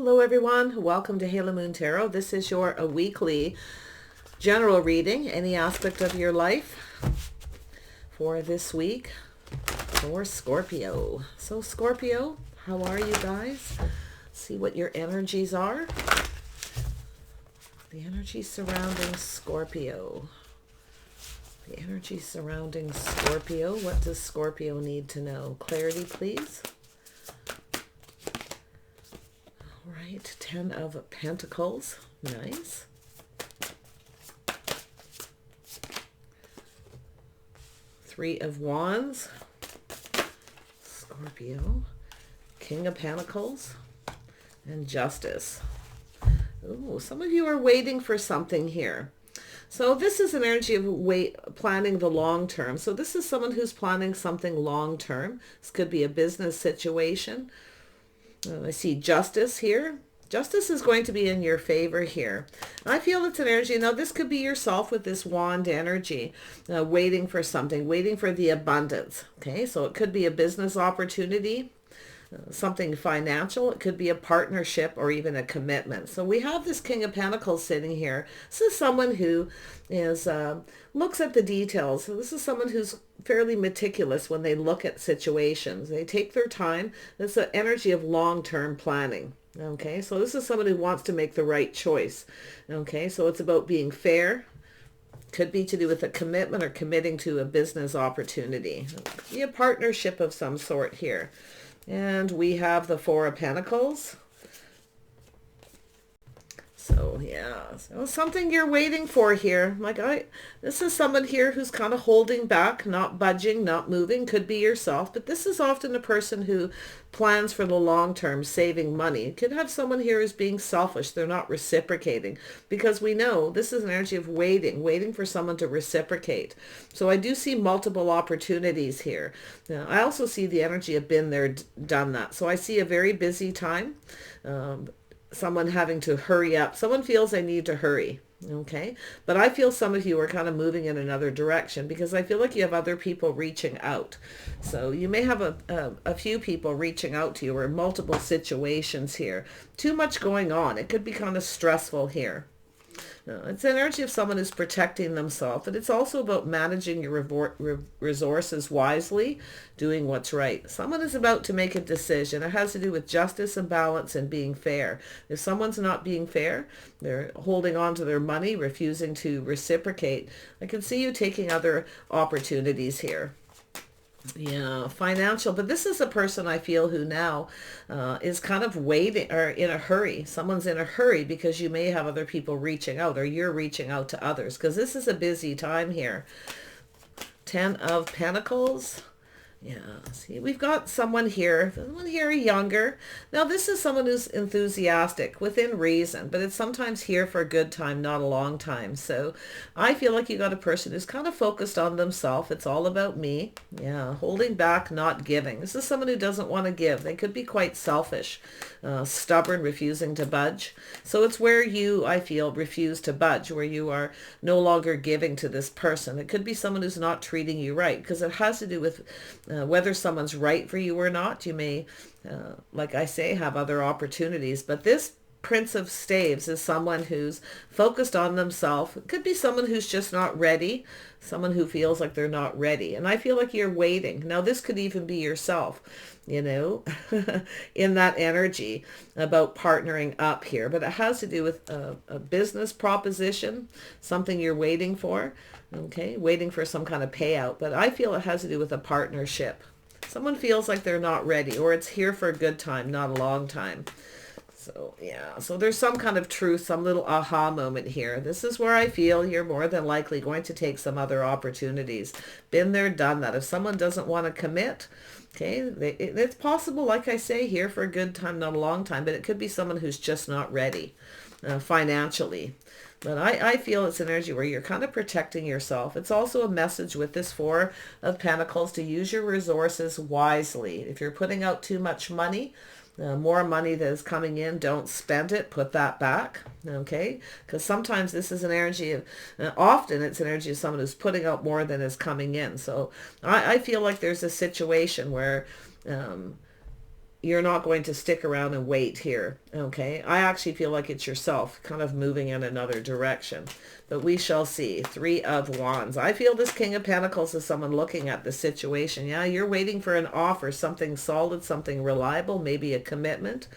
Hello everyone, welcome to Halo Moon Tarot. This is your weekly general reading, any aspect of your life for this week for Scorpio. So Scorpio, how are you guys? See what your energies are. The energy surrounding Scorpio. The energy surrounding Scorpio. What does Scorpio need to know? Clarity, please. Right, 10 of Pentacles, nice. Three of Wands, Scorpio, King of Pentacles, and Justice. Ooh, some of you are waiting for something here. So this is an energy of planning the long term. So this is someone who's planning something long term. This could be a business situation. I see Justice here. Justice is going to be in your favor here. I feel it's an energy. Now, this could be yourself with this wand energy, waiting for something, waiting for the abundance. Okay, so it could be a business opportunity, something financial. It could be a partnership or even a commitment. So we have this King of Pentacles sitting here. This is someone who is looks at the details. So this is someone who's fairly meticulous when they look at situations. They take their time. It's an energy of long-term planning. Okay, so this is someone who wants to make the right choice. Okay, so it's about being fair. Could be to do with a commitment or committing to a business opportunity. Be a partnership of some sort here. And we have the Four of Pentacles. So yeah, so something you're waiting for here. This is someone here who's kind of holding back, not budging, not moving. Could be yourself, but this is often a person who plans for the long term, saving money. You could have someone here who's being selfish. They're not reciprocating, because we know this is an energy of waiting for someone to reciprocate. So I do see multiple opportunities here. Now, I also see the energy of been there, done that. So I see a very busy time. Someone having to hurry up. Someone feels they need to hurry. Okay. But I feel some of you are kind of moving in another direction, because I feel like you have other people reaching out. So you may have a few people reaching out to you, or multiple situations here. Too much going on. It could be kind of stressful here. It's an energy of someone who's protecting themselves, but it's also about managing your resources wisely, doing what's right. Someone is about to make a decision. It has to do with justice and balance and being fair. If someone's not being fair, they're holding on to their money, refusing to reciprocate. I can see you taking other opportunities here. Yeah, financial. But this is a person I feel who now is kind of waiting or in a hurry. Someone's in a hurry because you may have other people reaching out, or you're reaching out to others, because this is a busy time here. 10 of Pentacles. Yeah, see, we've got someone here younger. Now, this is someone who's enthusiastic within reason, but it's sometimes here for a good time, not a long time. So I feel like you got a person who's kind of focused on themselves. It's all about me. Yeah, holding back, not giving. This is someone who doesn't want to give. They could be quite selfish, stubborn, refusing to budge. So it's where you, I feel, refuse to budge, where you are no longer giving to this person. It could be someone who's not treating you right, because it has to do with whether someone's right for you or not. You may, like I say, have other opportunities. But this Prince of Staves is someone who's focused on themselves. It could be someone who's just not ready, someone who feels like they're not ready. And I feel like you're waiting. Now, this could even be yourself, you know, in that energy about partnering up here. But it has to do with a business proposition, something you're waiting for. Okay, waiting for some kind of payout. But I feel it has to do with a partnership. Someone feels like they're not ready, or it's here for a good time, not a long time. So yeah, so there's some kind of truth, some little aha moment here. This is where I feel you're more than likely going to take some other opportunities. Been there, done that. If someone doesn't want to commit, okay, it's possible, like I say, here for a good time, not a long time, but it could be someone who's just not ready financially. But I feel it's an energy where you're kind of protecting yourself. It's also a message with this Four of Pentacles to use your resources wisely. If you're putting out too much money, more money that is coming in, don't spend it, put that back. Okay, because sometimes this is an energy of, often it's an energy of someone who's putting out more than is coming in. So I feel like there's a situation where you're not going to stick around and wait here. Okay. I actually feel like it's yourself kind of moving in another direction, but we shall see. 3 of Wands. I feel this King of Pentacles is someone looking at the situation. Yeah, you're waiting for an offer, something solid, something reliable, maybe a commitment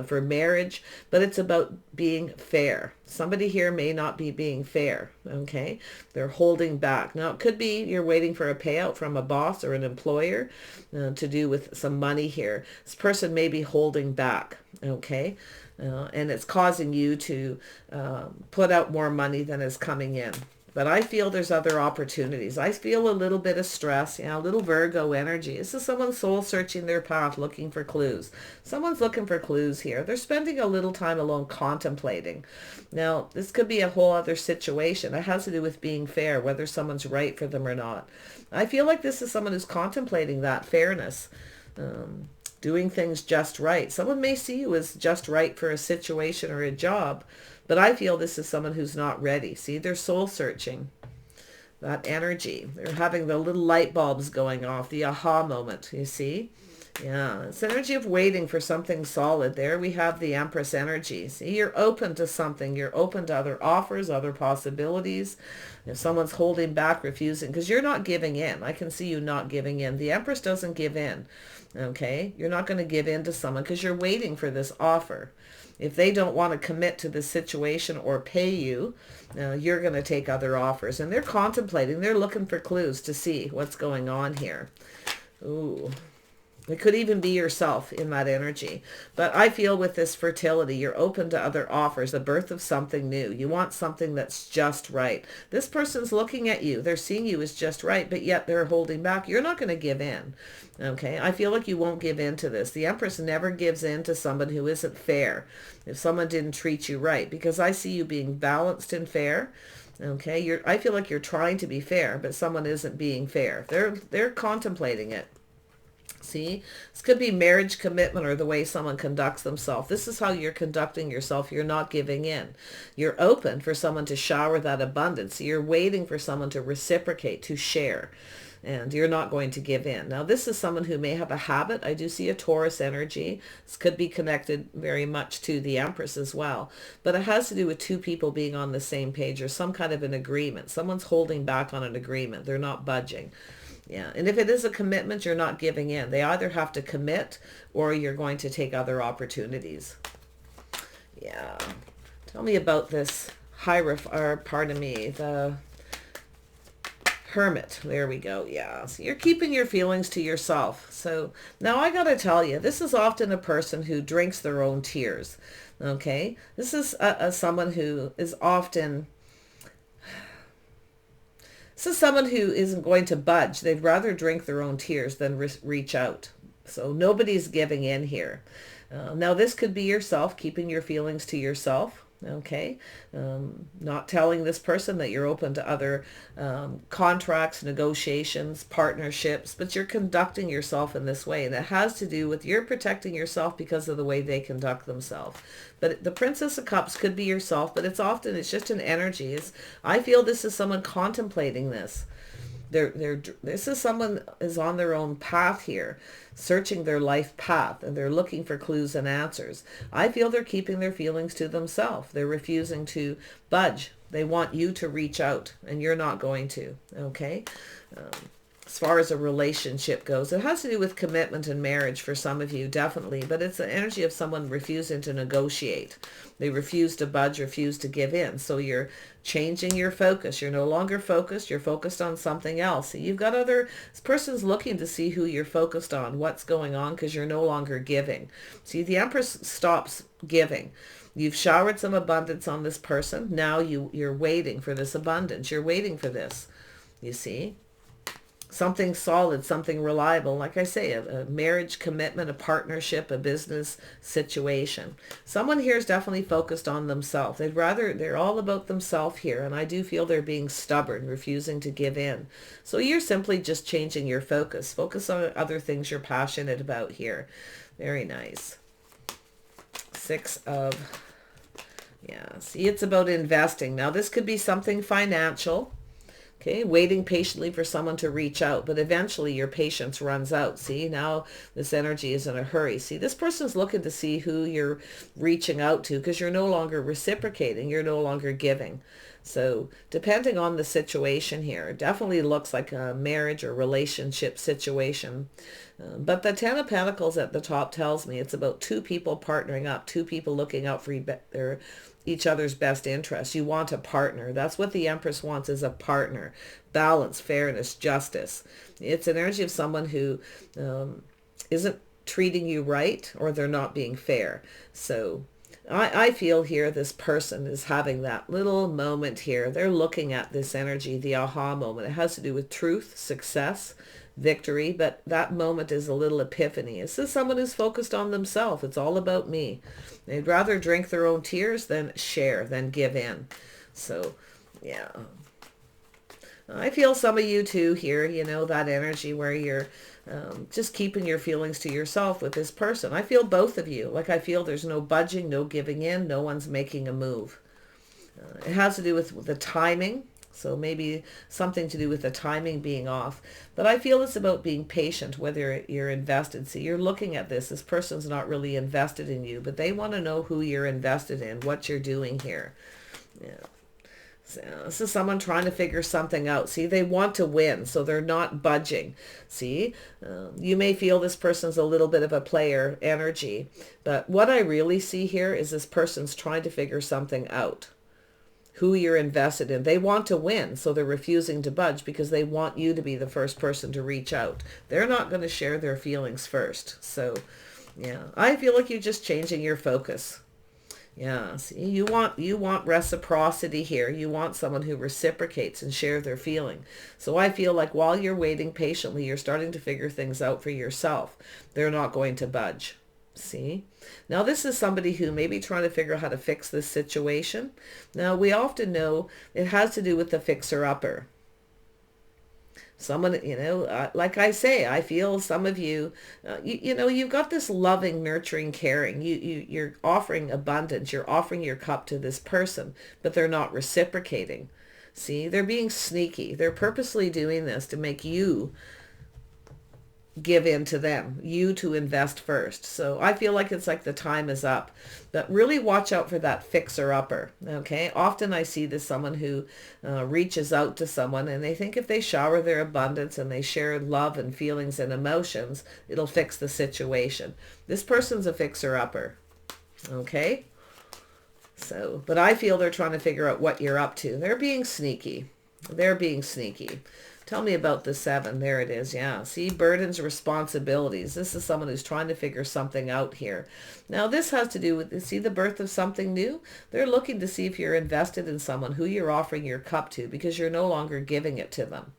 for marriage, but it's about being fair. Somebody here may not be being fair. Okay. They're holding back. Now, it could be you're waiting for a payout from a boss or an employer to do with some money here. This person may be holding back. Okay. And it's causing you to put out more money than is coming in. But I feel there's other opportunities. I feel a little bit of stress, a little Virgo energy. This is someone soul searching their path, looking for clues. Someone's looking for clues here. They're spending a little time alone contemplating. Now, this could be a whole other situation. It has to do with being fair, whether someone's right for them or not. I feel like this is someone who's contemplating that fairness. Doing things just right. Someone may see you as just right for a situation or a job, but I feel this is someone who's not ready. See, they're soul searching. That energy. They're having the little light bulbs going off, the aha moment, you see? Yeah, it's energy of waiting for something solid. There we have the Empress energy. See, you're open to something. You're open to other offers, other possibilities. If someone's holding back, refusing, because you're not giving in. I can see you not giving in. The Empress doesn't give in. Okay, you're not going to give in to someone because you're waiting for this offer. If they don't want to commit to the situation or pay you, you're going to take other offers. And they're contemplating. They're looking for clues to see what's going on here. Ooh. It could even be yourself in that energy. But I feel with this fertility, you're open to other offers, the birth of something new. You want something that's just right. This person's looking at you. They're seeing you as just right, but yet they're holding back. You're not going to give in. Okay, I feel like you won't give in to this. The Empress never gives in to someone who isn't fair. If someone didn't treat you right, because I see you being balanced and fair. Okay, I feel like you're trying to be fair, but someone isn't being fair. They're contemplating it. See, this could be marriage commitment or the way someone conducts themselves. This is how you're conducting yourself. You're not giving in. You're open for someone to shower that abundance. You're waiting for someone to reciprocate, to share. And you're not going to give in. Now, this is someone who may have a habit. I do see a Taurus energy. This could be connected very much to the Empress as well. But it has to do with two people being on the same page or some kind of an agreement. Someone's holding back on an agreement. They're not budging. Yeah, and if it is a commitment, you're not giving in. They either have to commit or you're going to take other opportunities. Yeah. Tell me about this the Hermit. There we go. Yeah. So you're keeping your feelings to yourself. So now I got to tell you, this is often a person who drinks their own tears. Okay. This is someone who is often... This is someone who isn't going to budge. They'd rather drink their own tears than reach out. So nobody's giving in here. Now, this could be yourself, keeping your feelings to yourself. Okay. Not telling this person that you're open to other contracts, negotiations, partnerships, but you're conducting yourself in this way. And it has to do with you're protecting yourself because of the way they conduct themselves. But the Princess of Cups could be yourself, but it's just an energy. I feel this is someone contemplating this. This is someone is on their own path here, searching their life path, and they're looking for clues and answers. I feel they're keeping their feelings to themselves. They're refusing to budge. They want you to reach out, and you're not going to, okay? As far as a relationship goes, it has to do with commitment and marriage for some of you, definitely, but it's the energy of someone refusing to negotiate. They refuse to budge, refuse to give in. So you're changing your focus. You're no longer focused. You're focused on something else. You've got this person's looking to see who you're focused on, what's going on, because you're no longer giving. See, the Empress stops giving. You've showered some abundance on this person. Now you're waiting for this abundance. You're waiting for this, you see. Something solid, something reliable. Like I say, a marriage commitment, a partnership, a business situation. Someone here is definitely focused on themselves. They're all about themselves here. And I do feel they're being stubborn, refusing to give in. So you're simply just changing your focus. Focus on other things you're passionate about here. Very nice. Yeah, see, it's about investing. Now, this could be something financial. Okay, waiting patiently for someone to reach out, but eventually your patience runs out. See, now this energy is in a hurry. See, this person's looking to see who you're reaching out to because you're no longer reciprocating, you're no longer giving. So depending on the situation here, it definitely looks like a marriage or relationship situation. But the Ten of Pentacles at the top tells me it's about two people partnering up, two people looking out for each other's best interests. You want a partner. That's what the Empress wants, is a partner. Balance, fairness, justice. It's an energy of someone who isn't treating you right, or they're not being fair. So I feel here this person is having that little moment here. They're looking at this energy, the aha moment. It has to do with truth, success, victory, but that moment is a little epiphany. This is someone who's focused on themselves. It's all about me. They'd rather drink their own tears than share, than give in. So, yeah. I feel some of you too here, you know, that energy where you're just keeping your feelings to yourself with this person. I feel both of you. Like I feel there's no budging, no giving in, no one's making a move. It has to do with the timing. So maybe something to do with the timing being off. But I feel it's about being patient, whether you're invested. See, you're looking at this. This person's not really invested in you, but they want to know who you're invested in, what you're doing here. Yeah. So this is someone trying to figure something out. See, they want to win, so they're not budging. See, you may feel this person's a little bit of a player energy, but what I really see here is this person's trying to figure something out. Who you're invested in. They want to win, so they're refusing to budge because they want you to be the first person to reach out. They're not going to share their feelings first. So, yeah, I feel like you're just changing your focus. Yeah, see, you want reciprocity here. You want someone who reciprocates and share their feeling. So I feel like while you're waiting patiently, you're starting to figure things out for yourself. They're not going to budge. See? Now this is somebody who may be trying to figure out how to fix this situation. Now we often know it has to do with the fixer-upper. Someone, you know, like I say, I feel some of you, you know, you've got this loving, nurturing, caring. You're offering abundance. You're offering your cup to this person, but they're not reciprocating. See, they're being sneaky. They're purposely doing this to make you give in to them, you to invest first. So I feel like it's like the time is up, but really watch out for that fixer-upper. Okay, often I see this someone who reaches out to someone and they think if they shower their abundance and they share love and feelings and emotions, it'll fix the situation. This person's a fixer-upper. Okay, so but I feel they're trying to figure out what you're up to. They're being sneaky. They're being sneaky. Tell me about the 7. There it is. Yeah. See, burdens, responsibilities. This is someone who's trying to figure something out here. Now, this has to do with, see, the birth of something new. They're looking to see if you're invested in someone who you're offering your cup to because you're no longer giving it to them.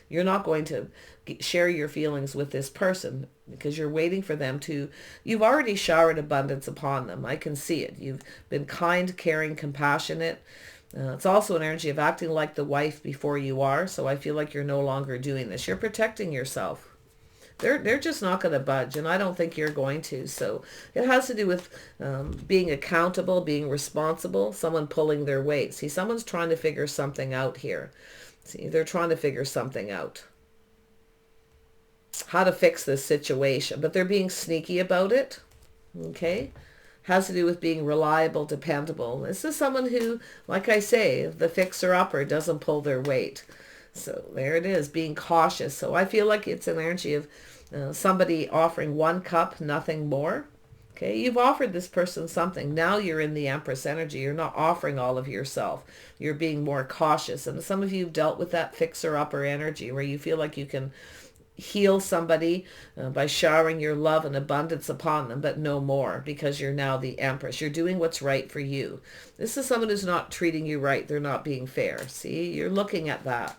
You're not going to share your feelings with this person because you're waiting for them to, you've already showered abundance upon them. I can see it. You've been kind, caring, compassionate. It's also an energy of acting like the wife before you are. So I feel like you're no longer doing this. You're protecting yourself. They're just not going to budge, and I don't think you're going to. So it has to do with being accountable, being responsible, someone pulling their weight. See, someone's trying to figure something out here. See, they're trying to figure something out. How to fix this situation, but they're being sneaky about it. Okay. Has to do with being reliable, dependable. This is someone who, like I say, the fixer-upper doesn't pull their weight. So there it is, being cautious. So I feel like it's an energy of somebody offering one cup, nothing more. Okay, you've offered this person something. Now you're in the Empress energy. You're not offering all of yourself. You're being more cautious. And some of you have dealt with that fixer-upper energy where you feel like you can heal somebody by showering your love and abundance upon them, but no more because you're now the Empress. You're doing what's right for you. This is someone who's not treating you right. They're not being fair. See, you're looking at that.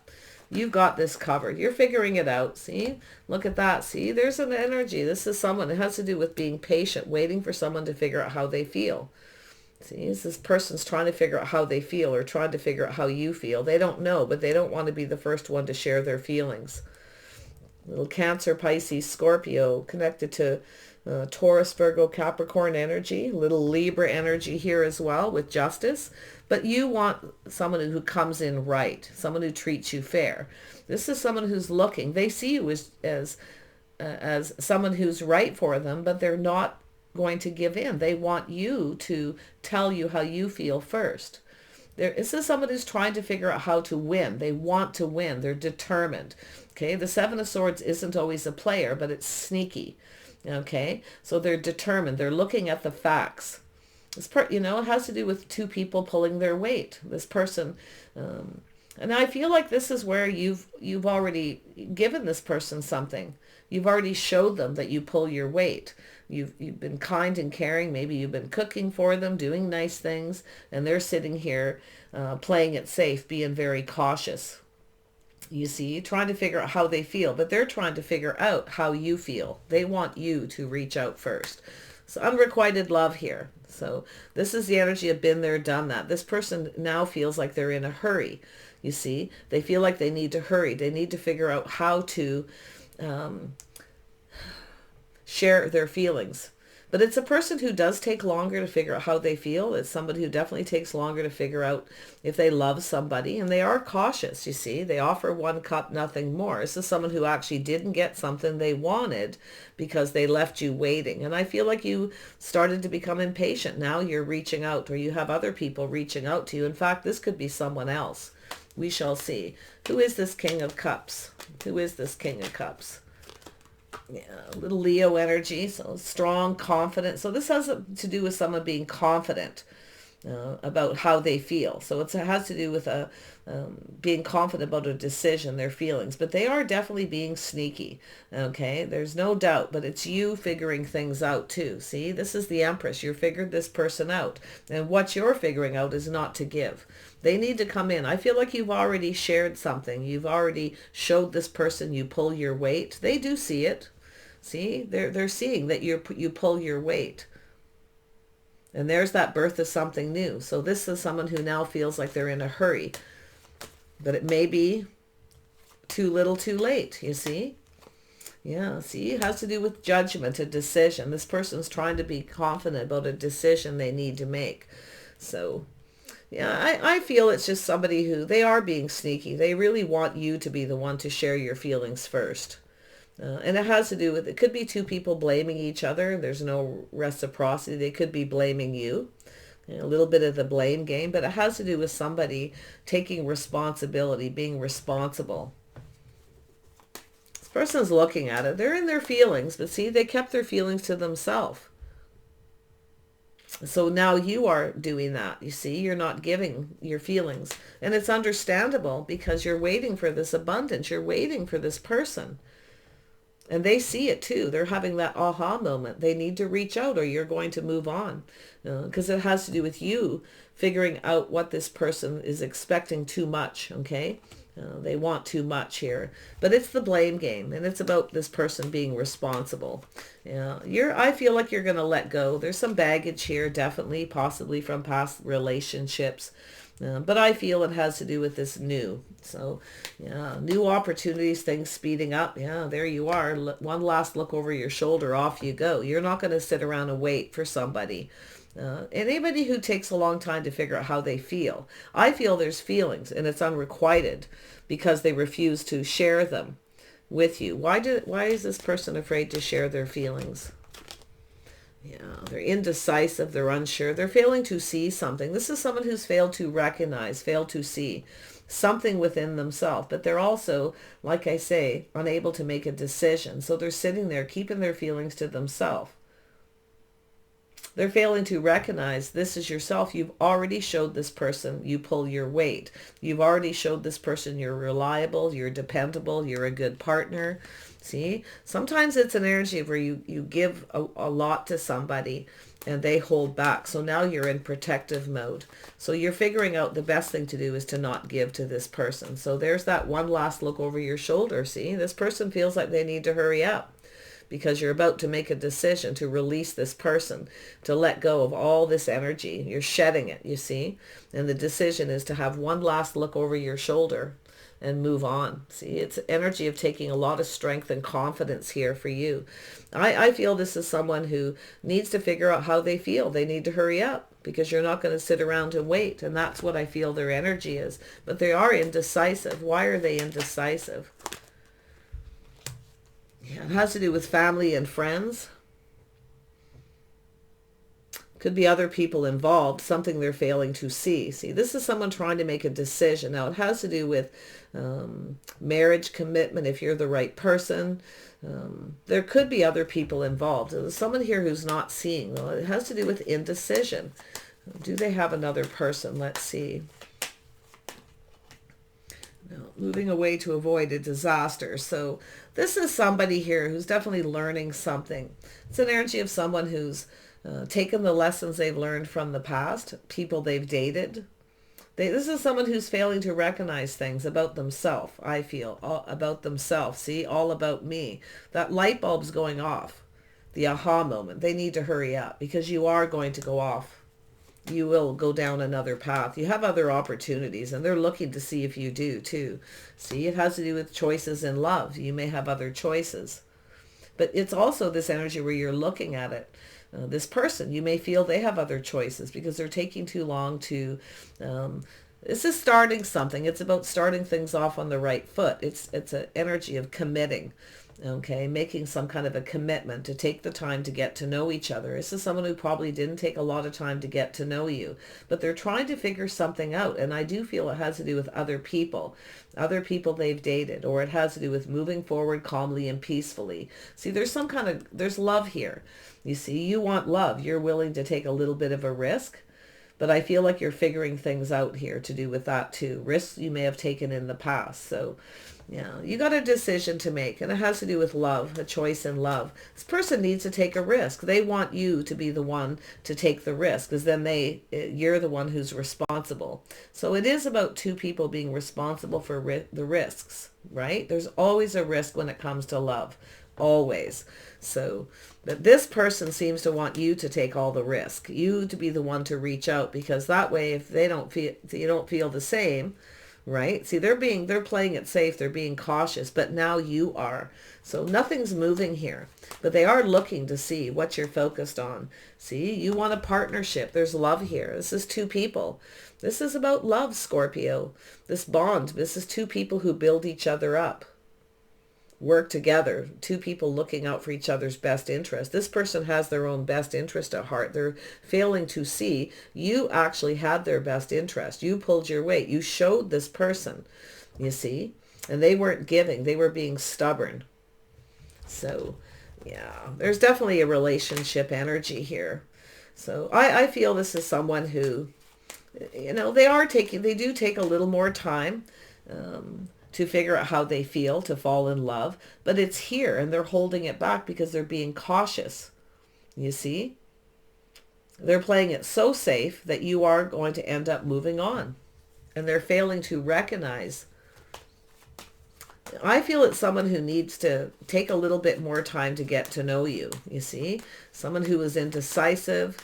You've got this covered. You're figuring it out. See, look at that. See, there's an energy. This is someone. It has to do with being patient, waiting for someone to figure out how they feel. See, this person's trying to figure out how they feel or trying to figure out how you feel. They don't know, but they don't want to be the first one to share their feelings. Little Cancer, Pisces, Scorpio connected to Taurus, Virgo, Capricorn energy, little Libra energy here as well with justice. But you want someone who comes in right, someone who treats you fair. This is someone who's looking. They see you as someone who's right for them, but they're not going to give in. They want you to tell you how you feel first. This is someone who's trying to figure out how to win. They want to win. They're determined. Okay, the Seven of Swords isn't always a player, but it's sneaky. Okay, so they're determined. They're looking at the facts. It has to do with two people pulling their weight. This person, and I feel like this is where you've already given this person something. You've already showed them that you pull your weight. You've been kind and caring. Maybe you've been cooking for them, doing nice things, and they're sitting here playing it safe, being very cautious. You see, trying to figure out how they feel, but they're trying to figure out how you feel. They want you to reach out first. So unrequited love here. So this is the energy of been there, done that. This person now feels like they're in a hurry. You see, they feel like they need to hurry. They need to figure out how to share their feelings. But it's a person who does take longer to figure out how they feel. It's somebody who definitely takes longer to figure out if they love somebody. And they are cautious, you see. They offer one cup, nothing more. This is someone who actually didn't get something they wanted because they left you waiting. And I feel like you started to become impatient. Now you're reaching out, or you have other people reaching out to you. In fact, this could be someone else. We shall see. Who is this King of Cups? Who is this King of Cups? Yeah, a little Leo energy, so strong, confident. So this has to do with someone being confident about how they feel. So it has to do with being confident about a decision, their feelings. But they are definitely being sneaky, okay? There's no doubt, but it's you figuring things out too. See, this is the Empress. You figured this person out. And what you're figuring out is not to give. They need to come in. I feel like you've already shared something. You've already showed this person you pull your weight. They do see it. See, they're seeing that you pull your weight. And there's that birth of something new. So this is someone who now feels like they're in a hurry. But it may be too little too late, you see? Yeah, see, it has to do with judgment, a decision. This person's trying to be confident about a decision they need to make. So, yeah, I feel it's just somebody who, they are being sneaky. They really want you to be the one to share your feelings first. And it has to do with, it could be two people blaming each other. There's no reciprocity. They could be blaming you. A little bit of the blame game, but it has to do with somebody taking responsibility, being responsible. This person's looking at it. They're in their feelings, but see, they kept their feelings to themselves. So now you are doing that. You see, you're not giving your feelings. And it's understandable because you're waiting for this abundance. You're waiting for this person. And they see it too. They're having that aha moment. They need to reach out or you're going to move on. Because it has to do with you figuring out what this person is expecting too much, okay? They want too much here. But it's the blame game, and it's about this person being responsible. I feel like you're going to let go. There's some baggage here, definitely, possibly from past relationships. But I feel it has to do with this new. So, yeah, new opportunities, things speeding up. Yeah, there you are. One last look over your shoulder, off you go. You're not going to sit around and wait for somebody. Anybody who takes a long time to figure out how they feel. I feel there's feelings, and it's unrequited because they refuse to share them with you. Why is this person afraid to share their feelings? Yeah, they're indecisive, they're unsure, they're failing to see something. This is someone who's failed to recognize, failed to see something within themselves, but they're also, like I say, unable to make a decision. So they're sitting there keeping their feelings to themselves. They're failing to recognize this is yourself. You've already showed this person you pull your weight. You've already showed this person you're reliable, you're dependable, you're a good partner. See, sometimes it's an energy where you give a lot to somebody and they hold back. So now you're in protective mode. So you're figuring out the best thing to do is to not give to this person. So there's that one last look over your shoulder. See, this person feels like they need to hurry up because you're about to make a decision to release this person, to let go of all this energy. You're shedding it, you see? And the decision is to have one last look over your shoulder and move on. See, it's energy of taking a lot of strength and confidence here for you. I feel this is someone who needs to figure out how they feel. They need to hurry up because you're not going to sit around and wait. And that's what I feel their energy is. But they are indecisive. Why are they indecisive? Yeah, it has to do with family and friends. Could be other people involved, something they're failing to see. See, this is someone trying to make a decision. Now, it has to do with marriage, commitment, if you're the right person. There could be other people involved. There's someone here who's not seeing. Well, it has to do with indecision. Do they have another person? Let's see. Now, moving away to avoid a disaster. So this is somebody here who's definitely learning something. It's an energy of someone who's taken the lessons they've learned from the past, people they've dated. This is someone who's failing to recognize things about themselves, I feel, about themselves. See, all about me. That light bulb's going off, the aha moment. They need to hurry up because you are going to go off. You will go down another path. You have other opportunities, and they're looking to see if you do too. See, it has to do with choices in love. You may have other choices. But it's also this energy where you're looking at it. This person, you may feel they have other choices because they're taking too long to, this is starting something. It's about starting things off on the right foot. It's an energy of committing, okay, making some kind of a commitment to take the time to get to know each other. This is someone who probably didn't take a lot of time to get to know you, but they're trying to figure something out. And I do feel it has to do with other people they've dated, or it has to do with moving forward calmly and peacefully. See, there's love here. You see, you want love. You're willing to take a little bit of a risk, but I feel like you're figuring things out here to do with that too. Risks you may have taken in the past. So, yeah, you got a decision to make, and it has to do with love, a choice in love. This person needs to take a risk. They want you to be the one to take the risk, because then you're the one who's responsible. So it is about two people being responsible for the risks, right? There's always a risk when it comes to love, always. So, but this person seems to want you to take all the risk, you to be the one to reach out, because that way, if you don't feel the same, right? See, they're playing it safe. They're being cautious, but now you are. So nothing's moving here, but they are looking to see what you're focused on. See, you want a partnership. There's love here. This is two people. This is about love, Scorpio. This bond. This is two people who build each other up. Work together, two people looking out for each other's best interest. This person has their own best interest at heart. They're failing to see you actually had their best interest. You pulled your weight. You showed this person, you see, and they weren't giving. They were being stubborn. So, yeah, there's definitely a relationship energy here. So I feel this is someone who, you know, they do take a little more time, to figure out how they feel, to fall in love. But it's here, and they're holding it back because they're being cautious. You see? They're playing it so safe that you are going to end up moving on. And they're failing to recognize. I feel it's someone who needs to take a little bit more time to get to know you. You see? Someone who is indecisive.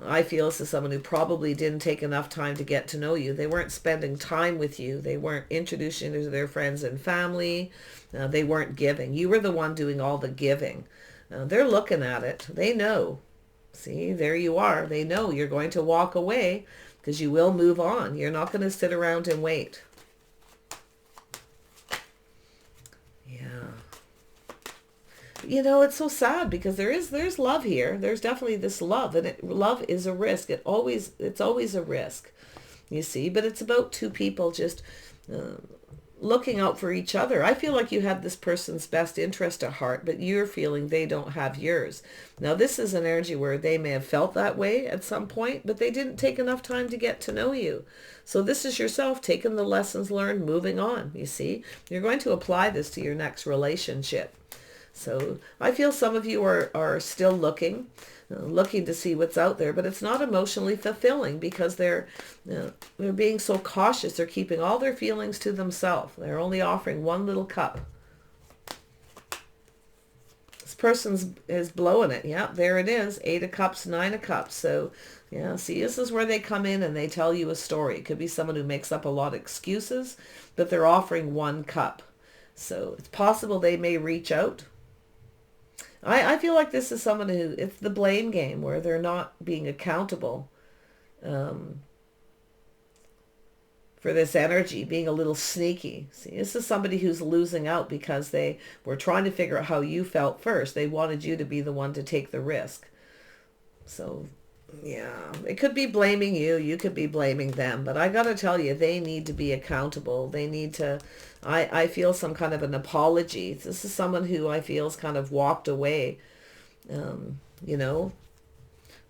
I feel this is someone who probably didn't take enough time to get to know you. They weren't spending time with you. They weren't introducing you to their friends and family. They weren't giving. You were the one doing all the giving. They're looking at it. They know. See, there you are. They know you're going to walk away because you will move on. You're not going to sit around and wait. You know, it's so sad because there's love here. There's definitely this love, and love is a risk. It's always a risk, you see. But it's about two people just looking out for each other. I feel like you had this person's best interest at heart, but you're feeling they don't have yours. Now, this is an energy where they may have felt that way at some point, but they didn't take enough time to get to know you. So this is yourself taking the lessons learned, moving on. You see, you're going to apply this to your next relationship. So I feel some of you are still looking to see what's out there, but it's not emotionally fulfilling because they're being so cautious. They're keeping all their feelings to themselves. They're only offering one little cup. This person is blowing it. Yeah, there it is. 8 of Cups, 9 of Cups. So, yeah, see, this is where they come in and they tell you a story. It could be someone who makes up a lot of excuses, but they're offering 1 cup. So it's possible they may reach out. I feel like this is someone who, it's the blame game where they're not being accountable for this energy, being a little sneaky. See, this is somebody who's losing out because they were trying to figure out how you felt first. They wanted you to be the one to take the risk. So, yeah, it could be blaming you. You could be blaming them. But I got to tell you, they need to be accountable. They need to, I feel some kind of an apology. This is someone who I feel has kind of walked away, you know.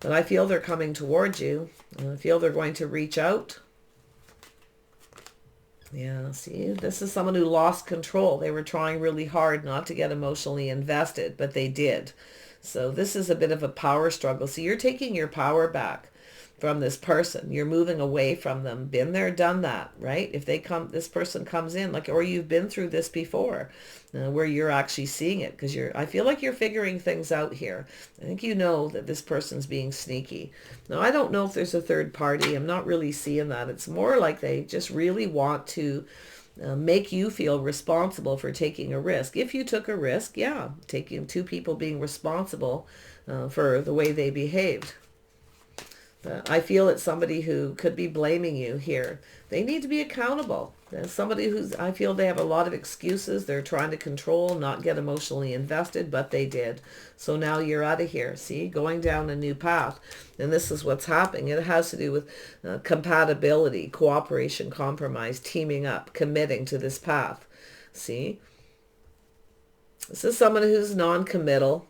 But I feel they're coming towards you. I feel they're going to reach out. Yeah, see, this is someone who lost control. They were trying really hard not to get emotionally invested, but they did. So this is a bit of a power struggle. So you're taking your power back from this person. You're moving away from them. Been there, done that, right? If they come, this person comes in, like, or you've been through this before, where you're actually seeing it, because I feel like you're figuring things out here. I think you know that this person's being sneaky. Now, I don't know if there's a third party. I'm not really seeing that. It's more like they just really want to make you feel responsible for taking a risk. If you took a risk, yeah, taking 2 people being responsible for the way they behaved. But I feel it's somebody who could be blaming you here. They need to be accountable. There's somebody who's, I feel they have a lot of excuses. They're trying to control, not get emotionally invested, but they did. So now you're out of here. See, going down a new path. And this is what's happening. It has to do with compatibility, cooperation, compromise, teaming up, committing to this path. See, this is someone who's non-committal.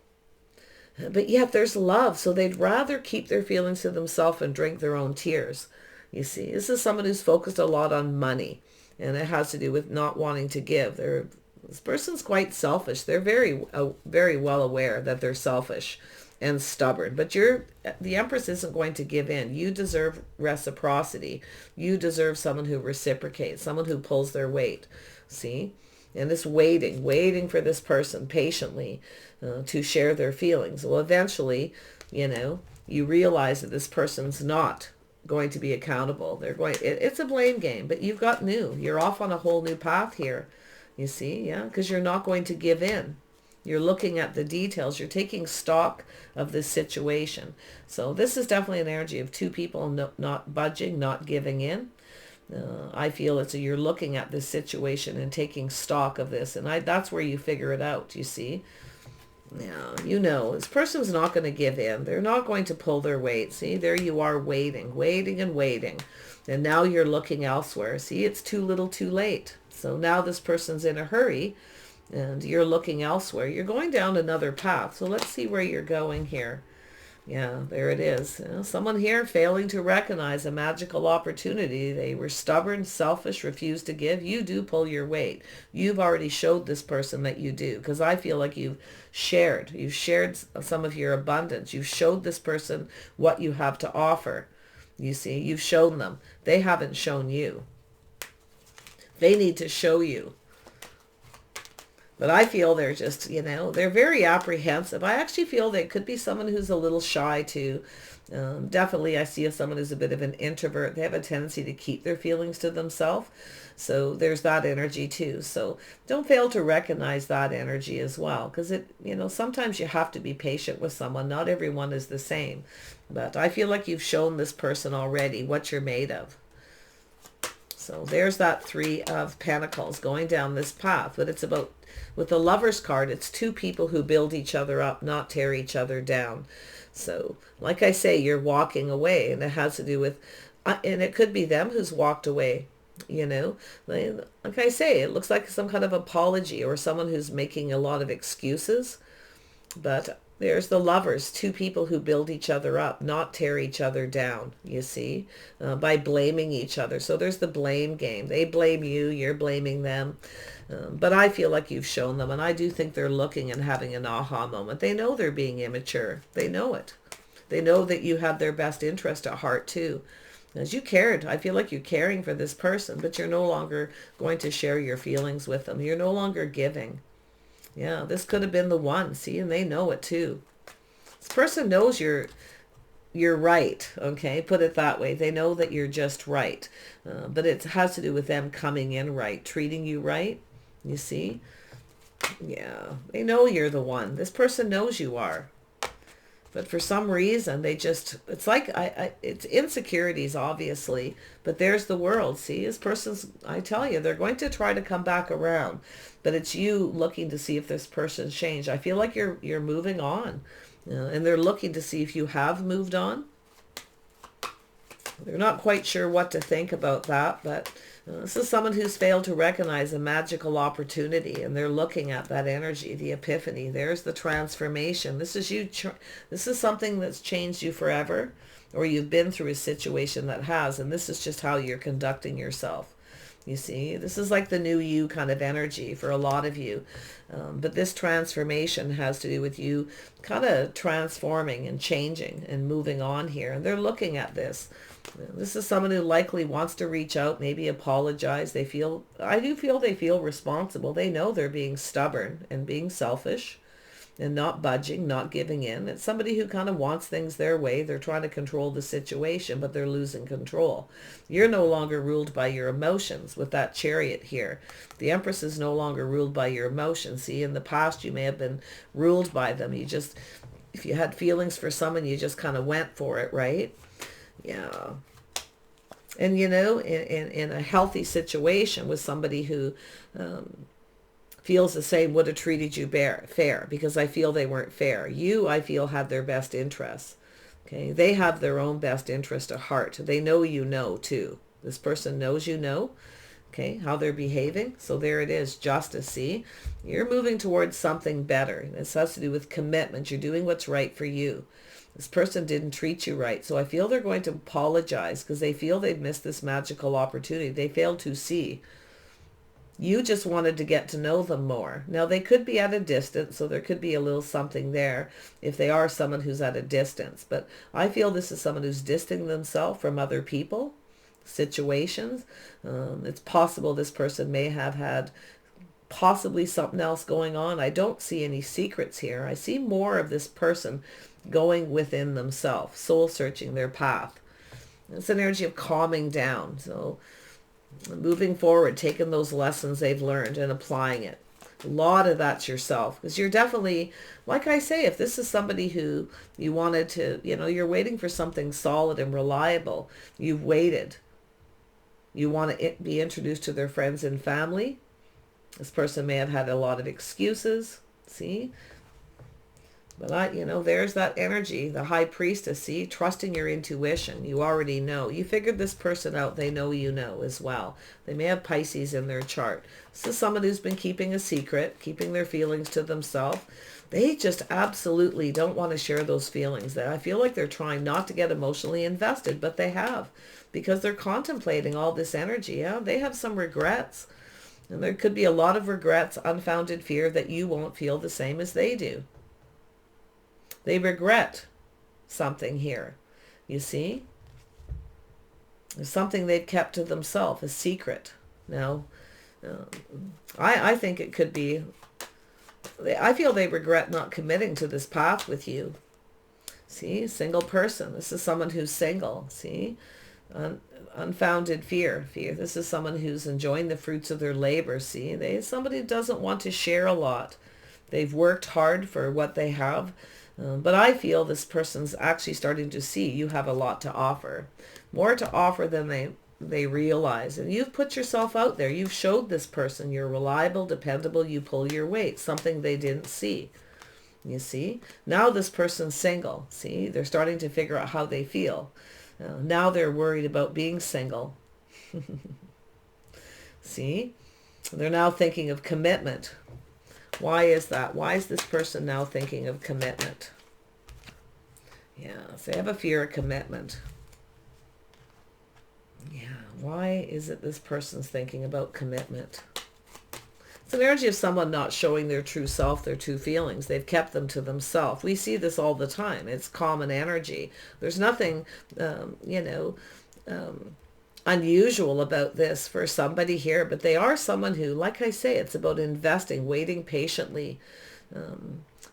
But yet there's love, so they'd rather keep their feelings to themselves and drink their own tears. You see, this is someone who's focused a lot on money, and it has to do with not wanting to give. This person's quite selfish. They're very well aware that they're selfish and stubborn. But the Empress isn't going to give in. You deserve reciprocity. You deserve someone who reciprocates, someone who pulls their weight. See? And this waiting for this person patiently to share their feelings. Well, eventually, you know, you realize that this person's not going to be accountable. It's a blame game, but you've got new. You're off on a whole new path here. You see, yeah, because you're not going to give in. You're looking at the details. You're taking stock of this situation. So this is definitely an energy of 2 people not budging, not giving in. I feel you're looking at this situation and taking stock of this, and that's where you figure it out, you see. Yeah, you know, this person's not going to give in. They're not going to pull their weight. See, there you are waiting. And now you're looking elsewhere. See, it's too little too late. So now this person's in a hurry and you're looking elsewhere. You're going down another path. So let's see where you're going here. Yeah, there it is. You know, someone here failing to recognize a magical opportunity. They were stubborn, selfish, refused to give. You do pull your weight. You've already showed this person that you do, because I feel like you've shared some of your abundance. You've showed this person what you have to offer. You see, you've shown them. They haven't shown you. They need to show you. But I feel they're just, you know, they're very apprehensive. I actually feel they could be someone who's a little shy too. Definitely I see someone who's a bit of an introvert. They have a tendency to keep their feelings to themselves. So there's that energy too. So don't fail to recognize that energy as well. Because sometimes you have to be patient with someone. Not everyone is the same. But I feel like you've shown this person already what you're made of. So there's that 3 of Pentacles going down this path. But it's about, with the Lover's card, it's 2 people who build each other up, not tear each other down. So like I say, you're walking away, and it has to do with, and it could be them who's walked away, you know. Like I say, it looks like some kind of apology or someone who's making a lot of excuses. But there's the Lovers, 2 people who build each other up, not tear each other down, you see, by blaming each other. So there's the blame game. They blame you, you're blaming them. But I feel like you've shown them, and I do think they're looking and having an aha moment. They know they're being immature. They know it. They know that you have their best interest at heart too. As you cared, I feel like you're caring for this person, but you're no longer going to share your feelings with them. You're no longer giving. Yeah, this could have been the one. See, and they know it too. This person knows you're right. Okay, put it that way. They know that you're just right. But it has to do with them coming in right, treating you right. You see? Yeah, they know you're the one. This person knows you are. But for some reason, they just, it's like, it's insecurities, obviously, but there's the world. See, this person's, I tell you, they're going to try to come back around, but it's you looking to see if this person's changed. I feel like you're moving on, and they're looking to see if you have moved on. They're not quite sure what to think about that, but this is someone who's failed to recognize a magical opportunity, and they're looking at that energy, the epiphany. There's the transformation. This is you. This is something that's changed you forever, or you've been through a situation that has, and this is just how you're conducting yourself. You see, this is like the new you kind of energy for a lot of you. But this transformation has to do with you kind of transforming and changing and moving on here. And they're looking at this. This is someone who likely wants to reach out, maybe apologize. I do feel they feel responsible. They know they're being stubborn and being selfish and not budging, not giving in. It's somebody who kind of wants things their way. They're trying to control the situation, but they're losing control. You're no longer ruled by your emotions with that Chariot here. The Empress is no longer ruled by your emotions. See, in the past, you may have been ruled by them. You just, if you had feelings for someone, you just kind of went for it, right? Yeah. And you know, in a healthy situation with somebody who feels the same would have treated you fair, because I feel they weren't fair. You, I feel, had their best interests. Okay, they have their own best interest at heart. They know you know too. This person knows you know. Okay, how they're behaving. So there it is, justice. See, you're moving towards something better. This has to do with commitment. You're doing what's right for you. This person didn't treat you right. So I feel they're going to apologize because they feel they've missed this magical opportunity. They failed to see. You just wanted to get to know them more. Now, they could be at a distance, so there could be a little something there if they are someone who's at a distance. But I feel this is someone who's distancing themselves from other people, situations. It's possible this person may have had possibly something else going on. I don't see any secrets here. I see more of this person going within themselves, soul searching their path. It's an energy of calming down. So moving forward, taking those lessons they've learned and applying it. A lot of that's yourself, because you're definitely, like I say, if this is somebody who you wanted to, you know, you're waiting for something solid and reliable, you've waited. You want to be introduced to their friends and family. This person may have had a lot of excuses, see? But there's that energy, the High Priestess, see, trusting your intuition. You already know. You figured this person out. They know you know as well. They may have Pisces in their chart. This is someone who's been keeping a secret, keeping their feelings to themselves. They just absolutely don't want to share those feelings. I feel like they're trying not to get emotionally invested, but they have, because they're contemplating all this energy. Yeah? They have some regrets. And there could be a lot of regrets, unfounded fear that you won't feel the same as they do. They regret something here, you see? There's something they've kept to themselves, a secret. Now, I think it could be, I feel they regret not committing to this path with you. See, single person. This is someone who's single, see? Unfounded fear. This is someone who's enjoying the fruits of their labor, see? Somebody who doesn't want to share a lot. They've worked hard for what they have. But I feel this person's actually starting to see you have a lot to offer. More to offer than they realize. And you've put yourself out there. You've showed this person you're reliable, dependable, you pull your weight. Something they didn't see. You see? Now this person's single. See? They're starting to figure out how they feel. Now they're worried about being single. See? They're now thinking of commitment. Why is that? Why is this person now thinking of commitment? Yeah, so they have a fear of commitment. Yeah, why is it this person's thinking about commitment? It's an energy of someone not showing their true self, their true feelings. They've kept them to themselves. We see this all the time. It's common energy. There's nothing, unusual about this for somebody here, but they are someone who, like I say, it's about investing, waiting patiently.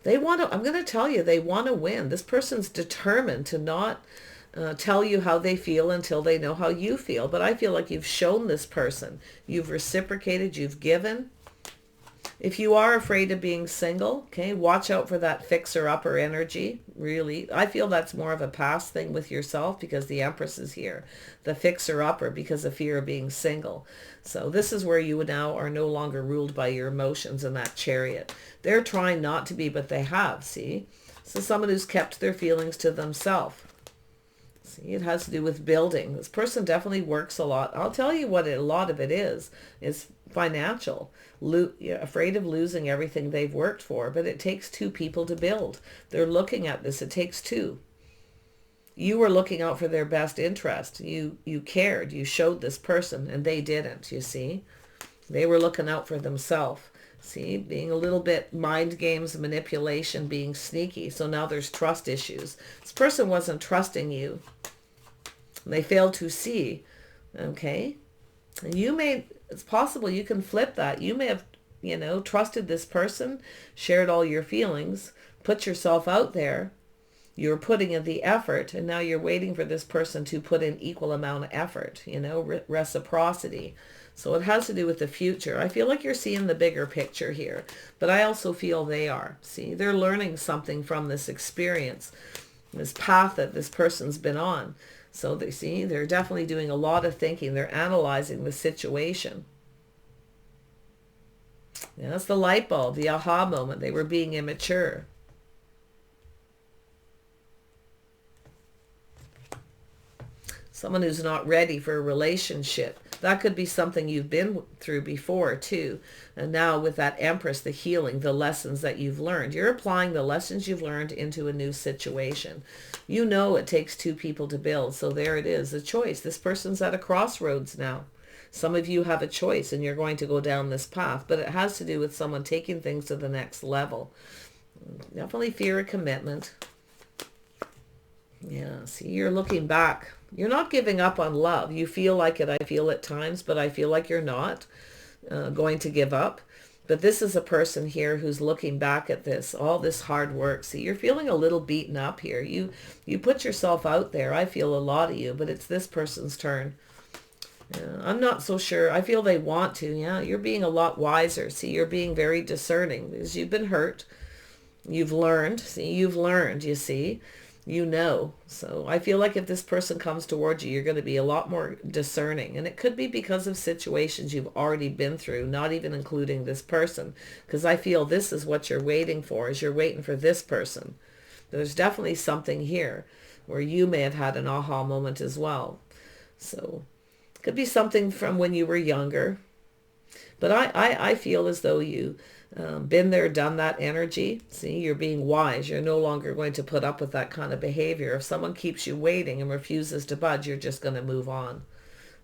They want to, I'm going to tell you, they want to win. This person's determined to not tell you how they feel until they know how you feel. But I feel like you've shown this person, you've reciprocated, you've given. If you are afraid of being single, okay, watch out for that fixer-upper energy, really. I feel that's more of a past thing with yourself because the Empress is here. The fixer-upper because of fear of being single. So this is where you now are no longer ruled by your emotions in that Chariot. They're trying not to be, but they have, see? So someone who's kept their feelings to themselves. See, it has to do with building. This person definitely works a lot. I'll tell you what a lot of it is financial. Afraid of losing everything they've worked for, but it takes two people to build. They're looking at this. It takes two. You were looking out for their best interest. You cared. You showed this person, and they didn't, you see. They were looking out for themselves. See, being a little bit mind games, manipulation, being sneaky. So now there's trust issues. This person wasn't trusting you. They failed to see. Okay? And it's possible you can flip that. You may have, trusted this person, shared all your feelings, put yourself out there. You're putting in the effort, and now you're waiting for this person to put in equal amount of effort, reciprocity. So it has to do with the future. I feel like you're seeing the bigger picture here, but I also feel they are. See, they're learning something from this experience, this path that this person's been on. So they're definitely doing a lot of thinking. They're analyzing the situation. Yeah, that's the light bulb, the aha moment. They were being immature. Someone who's not ready for a relationship. That could be something you've been through before too. And now with that Empress, the healing, the lessons that you've learned. You're applying the lessons you've learned into a new situation. You know it takes two people to build. So there it is, a choice. This person's at a crossroads now. Some of you have a choice and you're going to go down this path. But it has to do with someone taking things to the next level. Definitely fear of commitment. Yeah, see, you're looking back. You're not giving up on love. You feel like it, I feel at times, but I feel like you're not going to give up. But this is a person here who's looking back at this, all this hard work. See, you're feeling a little beaten up here. You put yourself out there. I feel a lot of you, but it's this person's turn. I'm not so sure. I feel they want to. Yeah, you're being a lot wiser. See, you're being very discerning because you've been hurt. You've learned. See, you've learned, you see. So I feel like if this person comes towards you, you're going to be a lot more discerning. And it could be because of situations you've already been through, not even including this person. Because I feel this is what you're waiting for, is you're waiting for this person. There's definitely something here where you may have had an aha moment as well. So it could be something from when you were younger. But I feel as though you been there, done that energy. See, you're being wise. You're no longer going to put up with that kind of behavior. If someone keeps you waiting and refuses to budge, you're just going to move on.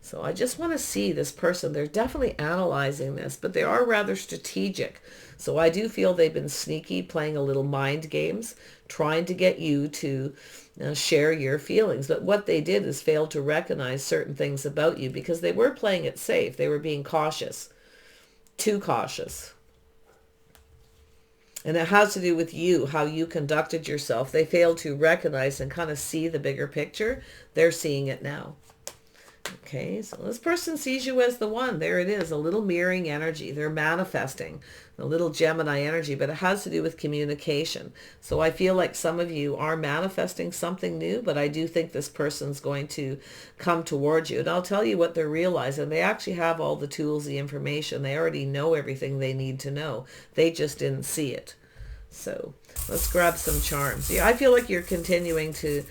So I just want to see this person. They're definitely analyzing this, but they are rather strategic. So I do feel they've been sneaky, playing a little mind games, trying to get you to share your feelings. But what they did is fail to recognize certain things about you because they were playing it safe. They were being cautious, too cautious. And it has to do with you, how you conducted yourself. They failed to recognize and kind of see the bigger picture. They're seeing it now. Okay, so this person sees you as the one. There it is, a little mirroring energy. They're manifesting a little Gemini energy, but it has to do with communication. So I feel like some of you are manifesting something new, but I do think this person's going to come towards you. And I'll tell you what they're realizing. They actually have all the tools, the information. They already know everything they need to know. They just didn't see it. So let's grab some charms. Yeah, I feel like you're continuing to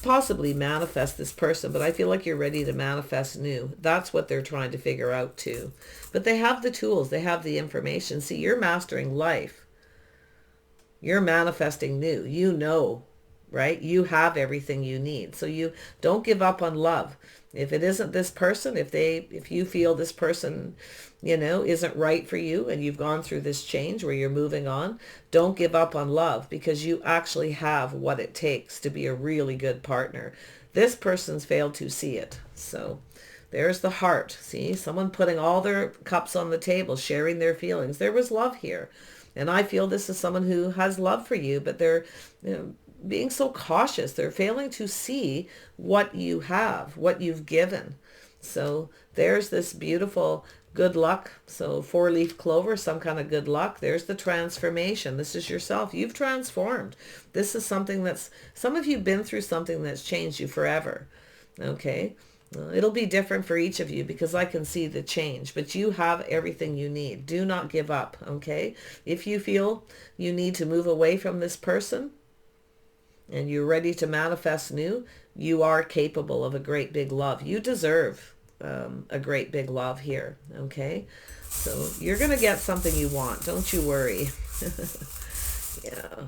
possibly manifest this person, but I feel like you're ready to manifest new. That's what they're trying to figure out too. But they have the tools. They have the information. See, you're mastering life. You're manifesting new. You know, right? You have everything you need. So you don't give up on love. If it isn't this person, if you feel this person, isn't right for you and you've gone through this change where you're moving on, don't give up on love because you actually have what it takes to be a really good partner. This person's failed to see it. So there's the heart. See, someone putting all their cups on the table, sharing their feelings. There was love here. And I feel this is someone who has love for you, but they're, being so cautious. They're failing to see what you have, what you've given. So there's this beautiful good luck. So 4-leaf clover, some kind of good luck. There's the transformation. This is yourself. You've transformed. This is something that's, some of you been through something that's changed you forever. Okay. It'll be different for each of you because I can see the change, but you have everything you need. Do not give up. Okay. If you feel you need to move away from this person and you're ready to manifest new, you are capable of a great big love. You deserve a great big love here. Okay. So you're going to get something you want. Don't you worry. Yeah.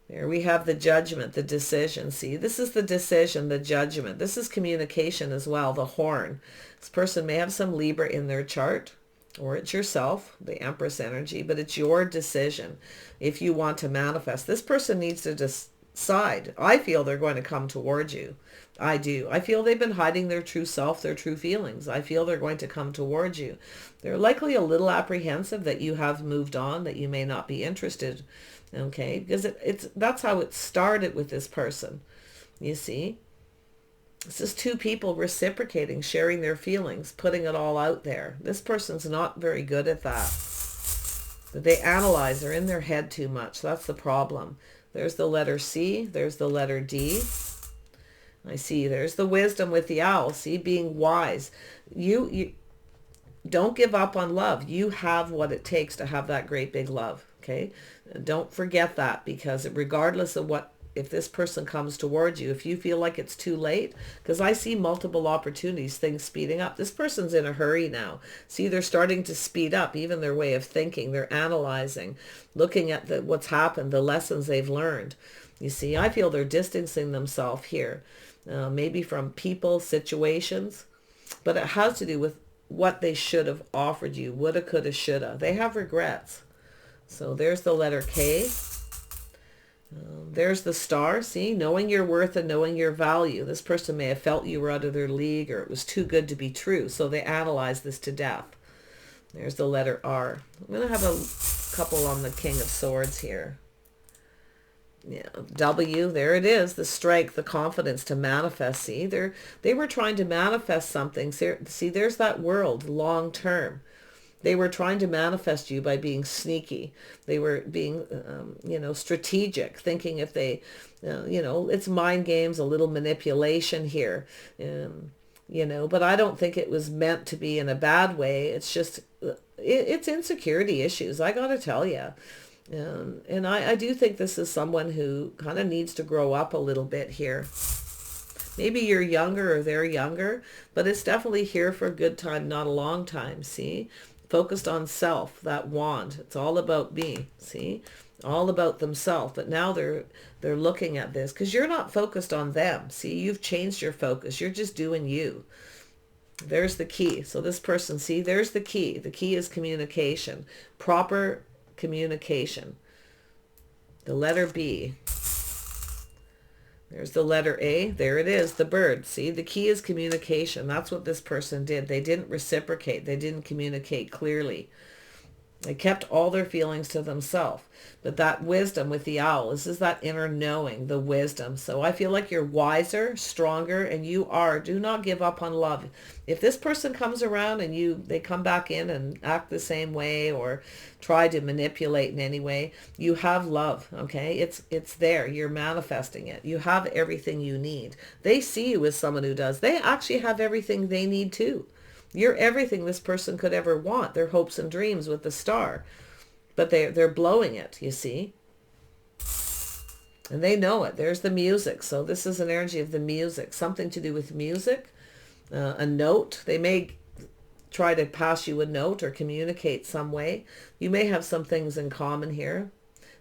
There we have the judgment, the decision. See, this is the decision, the judgment. This is communication as well, the horn. This person may have some Libra in their chart, or it's yourself, the Empress energy, but it's your decision if you want to manifest. This person needs to decide. I feel they're going to come towards you. I do. I feel they've been hiding their true self, their true feelings. I feel they're going to come towards you. They're likely a little apprehensive that you have moved on, that you may not be interested. Okay, because that's how it started with this person. You see, this is two people reciprocating, sharing their feelings, putting it all out there. This person's not very good at that. They analyze, they're in their head too much. That's the problem. There's the letter C, there's the letter D. I see there's the wisdom with the owl. See, being wise. You don't give up on love. You have what it takes to have that great big love. Okay. Don't forget that, because regardless of what, if this person comes towards you, if you feel like it's too late, because I see multiple opportunities, things speeding up. This person's in a hurry now. See, they're starting to speed up, even their way of thinking. They're analyzing, looking at what's happened, the lessons they've learned. You see, I feel they're distancing themselves here, maybe from people, situations, but it has to do with what they should have offered you. Woulda, coulda, shoulda. They have regrets. So there's the letter K. There's the star. See, knowing your worth and knowing your value. This person may have felt you were out of their league, or it was too good to be true. So they analyzed this to death. There's the letter R. I'm going to have a couple on the King of Swords here. Yeah, W, there it is, the strength, the confidence to manifest. See, they were trying to manifest something. See, there's that world, long term. They were trying to manifest you by being sneaky. They were being, strategic, thinking if they, it's mind games, a little manipulation here, but I don't think it was meant to be in a bad way. It's just, it's insecurity issues, I got to tell you. And I do think this is someone who kind of needs to grow up a little bit here. Maybe you're younger or they're younger, but it's definitely here for a good time, not a long time. See, focused on self, that wand. It's all about me. See, all about themselves. But now they're looking at this because you're not focused on them. See, you've changed your focus. You're just doing you. There's the key. So this person, see, there's the key. The key is communication, proper communication. The letter B. There's the letter A. There it is, the bird. See, the key is communication. That's what this person did. They didn't reciprocate. They didn't communicate clearly. They kept all their feelings to themselves. But that wisdom with the owl, this is that inner knowing, the wisdom. So I feel like you're wiser, stronger, and you are. Do not give up on love. If this person comes around and they come back in and act the same way or try to manipulate in any way, you have love, okay? It's there. You're manifesting it. You have everything you need. They see you as someone who does. They actually have everything they need too. You're everything this person could ever want, their hopes and dreams with the star. But they're blowing it, you see. And they know it. There's the music. So this is an energy of the music, something to do with music, a note. They may try to pass you a note or communicate some way. You may have some things in common here.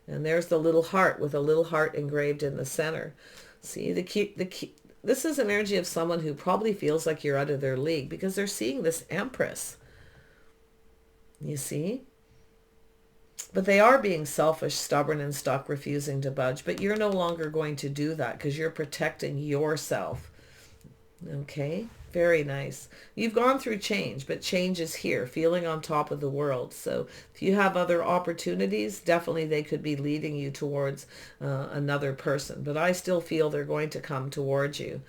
And there's the little heart with a little heart engraved in the center. See, the key. This is an energy of someone who probably feels like you're out of their league because they're seeing this Empress. You see? But they are being selfish, stubborn, and stuck, refusing to budge. But you're no longer going to do that because you're protecting yourself. Okay, very nice. You've gone through change, but change is here, feeling on top of the world. So if you have other opportunities, definitely they could be leading you towards another person. But I still feel they're going to come towards you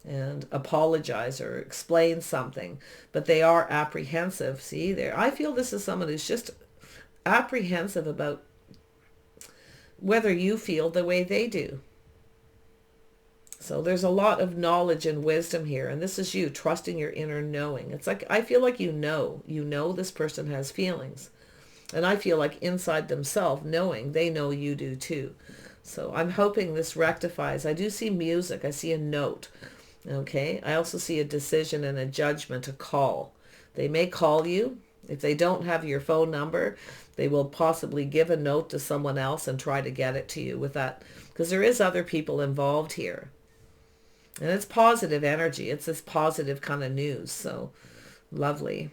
and apologize or explain something. But they are apprehensive. See there, I feel this is someone who's just apprehensive about whether you feel the way they do. So there's a lot of knowledge and wisdom here. And this is you trusting your inner knowing. It's like, I feel like you know this person has feelings. And I feel like inside themselves knowing, they know you do too. So I'm hoping this rectifies. I do see music. I see a note. Okay. I also see a decision and a judgment, a call. They may call you. If they don't have your phone number, they will possibly give a note to someone else and try to get it to you with that. Because there is other people involved here. And it's positive energy. It's this positive kind of news. So lovely.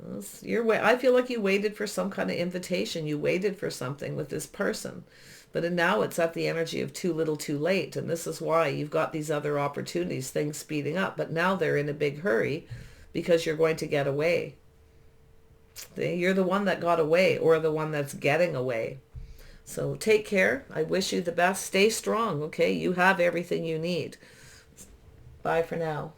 I feel like you waited for some kind of invitation. You waited for something with this person. But now it's at the energy of too little too late. And this is why you've got these other opportunities, things speeding up. But now they're in a big hurry because you're going to get away. You're the one that got away or the one that's getting away. So take care. I wish you the best. Stay strong, okay? You have everything you need. Bye for now.